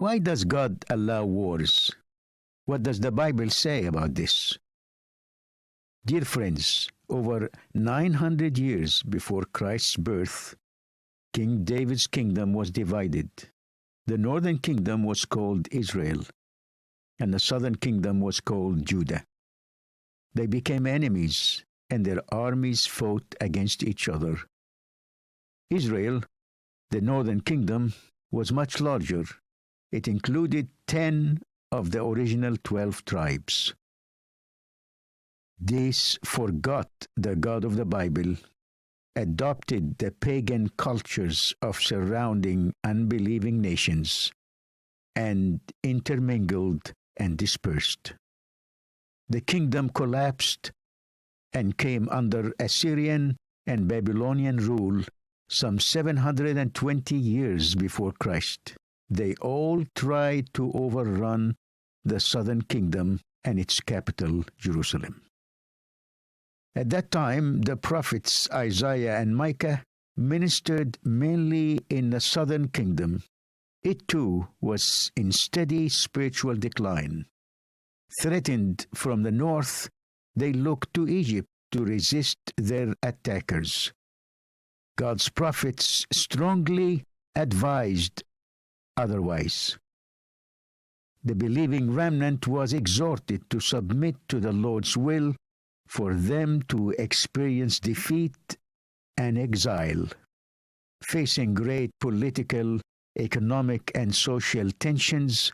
why does God allow wars? What does the Bible say about this? Dear friends, over 900 years before Christ's birth, King David's kingdom was divided. The northern kingdom was called Israel, and the southern kingdom was called Judah. They became enemies, and their armies fought against each other. Israel, the northern kingdom, was much larger. It included 10 of the original 12 tribes. These forgot the God of the Bible, adopted the pagan cultures of surrounding unbelieving nations, and intermingled and dispersed. The kingdom collapsed and came under Assyrian and Babylonian rule some 720 years before Christ. They all tried to overrun the southern kingdom and its capital, Jerusalem. At that time, the prophets Isaiah and Micah ministered mainly in the southern kingdom. It too was in steady spiritual decline. Threatened from the north, they looked to Egypt to resist their attackers. God's prophets strongly advised otherwise. The believing remnant was exhorted to submit to the Lord's will for them to experience defeat and exile. Facing great political, economic, and social tensions,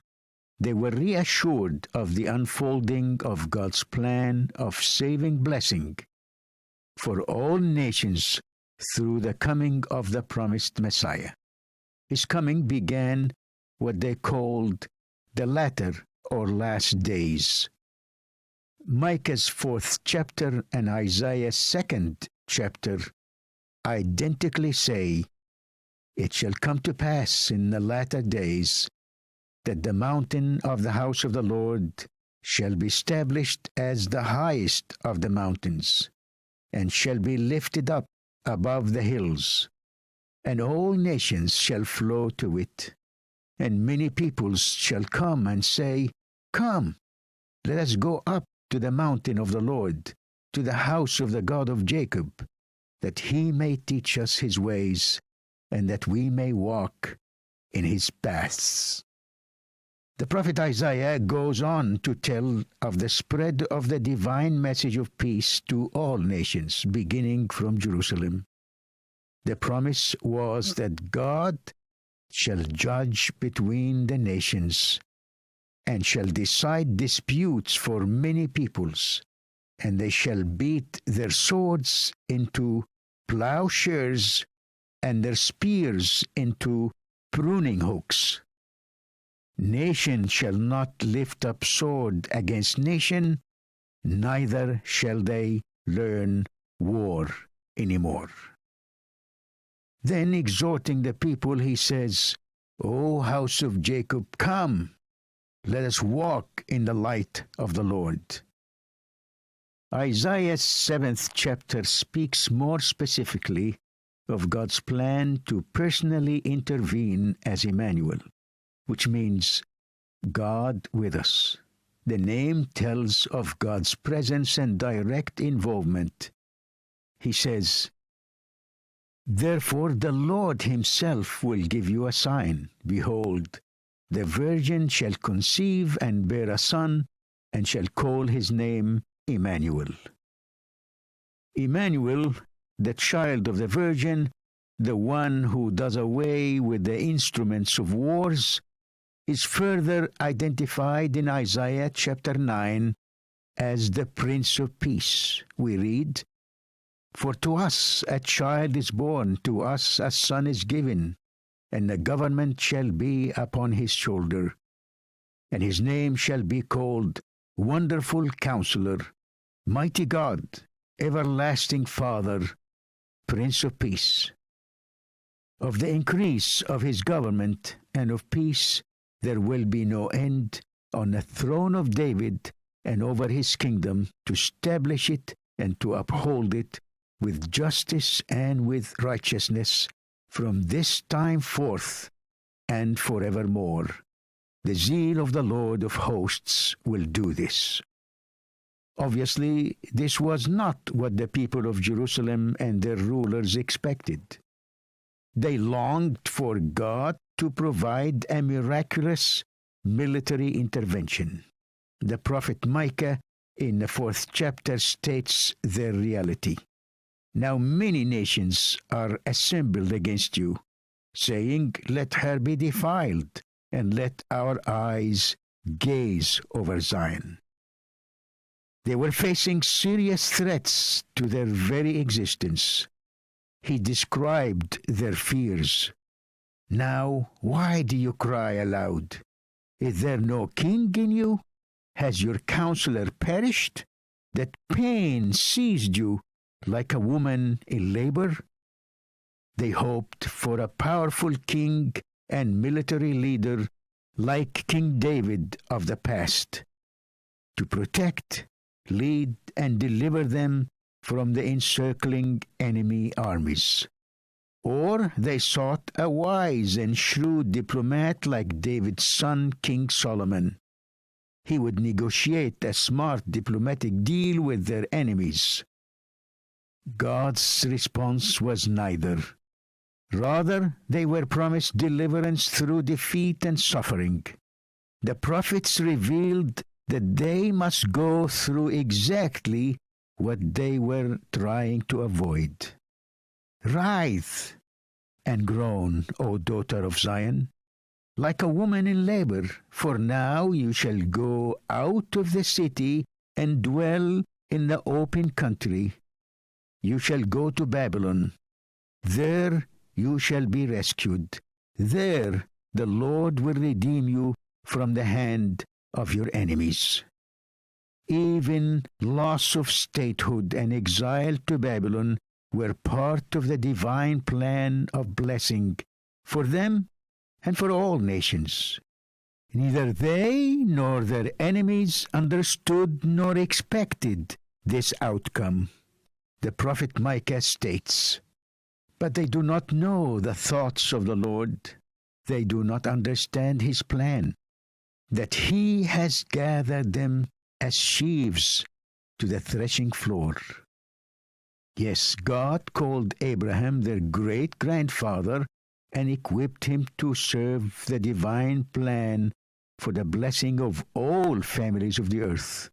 they were reassured of the unfolding of God's plan of saving blessing for all nations through the coming of the promised Messiah. His coming began what they called the latter or last days. Micah's 4th chapter and Isaiah's 2nd chapter identically say, "It shall come to pass in the latter days that the mountain of the house of the Lord shall be established as the highest of the mountains, and shall be lifted up above the hills, and all nations shall flow to it. And many peoples shall come and say, Come, let us go up to the mountain of the Lord, to the house of the God of Jacob, that he may teach us his ways, and that we may walk in his paths." The prophet Isaiah goes on to tell of the spread of the divine message of peace to all nations, beginning from Jerusalem. The promise was that God shall judge between the nations, and shall decide disputes for many peoples, and they shall beat their swords into plowshares, and their spears into pruning hooks. Nation shall not lift up sword against nation, neither shall they learn war anymore. Then, exhorting the people, he says, "O house of Jacob, come, let us walk in the light of the Lord." Isaiah's 7th chapter speaks more specifically of God's plan to personally intervene as Emmanuel, which means God with us. The name tells of God's presence and direct involvement. He says, "Therefore the Lord himself will give you a sign. Behold, the virgin shall conceive and bear a son, and shall call his name Emmanuel." Emmanuel, the child of the virgin, the one who does away with the instruments of wars, is further identified in Isaiah chapter 9 as the Prince of Peace. We read, "For to us a child is born, to us a son is given, and the government shall be upon his shoulder. And his name shall be called Wonderful Counselor, Mighty God, Everlasting Father, Prince of Peace. Of the increase of his government and of peace there will be no end, on the throne of David and over his kingdom, to establish it and to uphold it with justice and with righteousness from this time forth and forevermore. The zeal of the Lord of hosts will do this. Obviously, this was not what the people of Jerusalem and their rulers expected. They longed for God to provide a miraculous military intervention. The prophet Micah in the 4th chapter states their reality. Now many nations are assembled against you, saying, "Let her be defiled, and let our eyes gaze over Zion." They were facing serious threats to their very existence. He described their fears. "Now, why do you cry aloud? Is there no king in you? Has your counselor perished? That pain seized you like a woman in labor?" They hoped for a powerful king and military leader like King David of the past to protect, lead, and deliver them from the encircling enemy armies. Or they sought a wise and shrewd diplomat like David's son, King Solomon. He would negotiate a smart diplomatic deal with their enemies. God's response was neither. Rather, they were promised deliverance through defeat and suffering. The prophets revealed that they must go through exactly what they were trying to avoid. "Writhe and groan, O daughter of Zion, like a woman in labor, for now you shall go out of the city and dwell in the open country. You shall go to Babylon. There you shall be rescued. There the Lord will redeem you from the hand of your enemies." Even loss of statehood and exile to Babylon were part of the divine plan of blessing for them and for all nations. Neither they nor their enemies understood nor expected this outcome. The prophet Micah states, "But they do not know the thoughts of the Lord. They do not understand his plan, that he has gathered them as sheaves to the threshing floor." Yes, God called Abraham their great-grandfather and equipped him to serve the divine plan for the blessing of all families of the earth.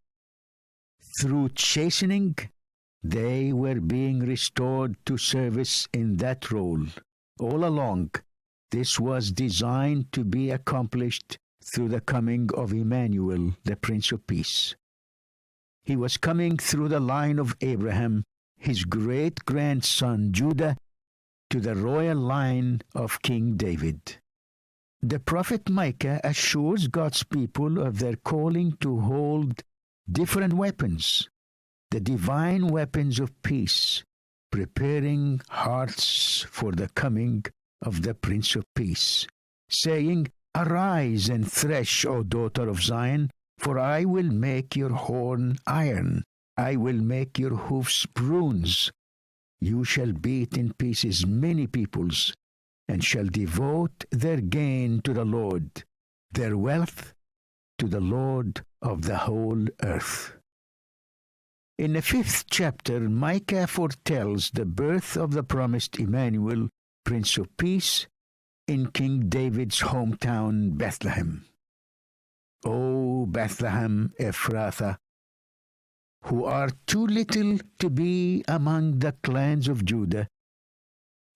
Through chastening, they were being restored to service in that role. All along, this was designed to be accomplished through the coming of Emmanuel, the Prince of Peace. He was coming through the line of Abraham, his great-grandson Judah, to the royal line of King David. The prophet Micah assures God's people of their calling to hold different weapons, the divine weapons of peace, preparing hearts for the coming of the Prince of Peace, saying, "Arise and thresh, O daughter of Zion, for I will make your horn iron, I will make your hoofs bronze. You shall beat in pieces many peoples, and shall devote their gain to the Lord, their wealth to the Lord of the whole earth." In the 5th chapter, Micah foretells the birth of the promised Emmanuel, Prince of Peace, in King David's hometown, Bethlehem. "O Bethlehem Ephrathah, who are too little to be among the clans of Judah,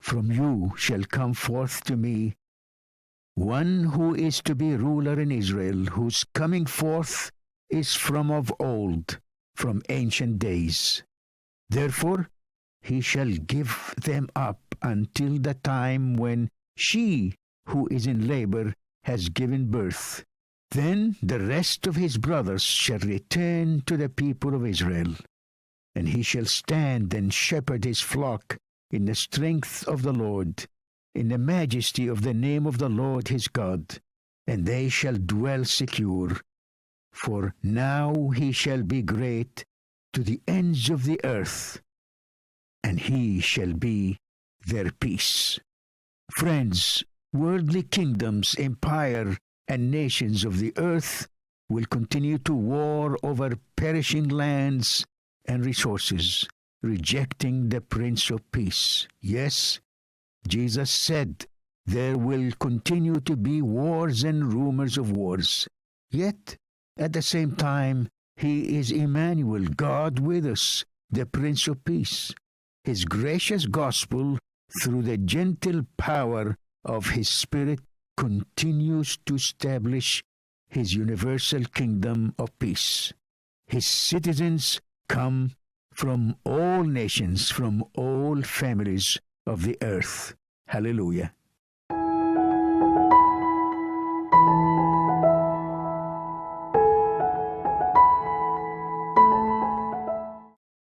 from you shall come forth to me one who is to be ruler in Israel, whose coming forth is from of old, from ancient days. Therefore he shall give them up until the time when she who is in labor has given birth. Then the rest of his brothers shall return to the people of Israel, and he shall stand and shepherd his flock in the strength of the Lord, in the majesty of the name of the Lord his God, and they shall dwell secure. For now he shall be great to the ends of the earth, and he shall be their peace." Friends, worldly kingdoms, empire, and nations of the earth will continue to war over perishing lands and resources, rejecting the Prince of Peace. Yes, Jesus said there will continue to be wars and rumors of wars. Yet, at the same time, He is Emmanuel, God with us, the Prince of Peace. His gracious gospel, through the gentle power of His Spirit, continues to establish His universal kingdom of peace. His citizens come from all nations, from all families of the earth. Hallelujah.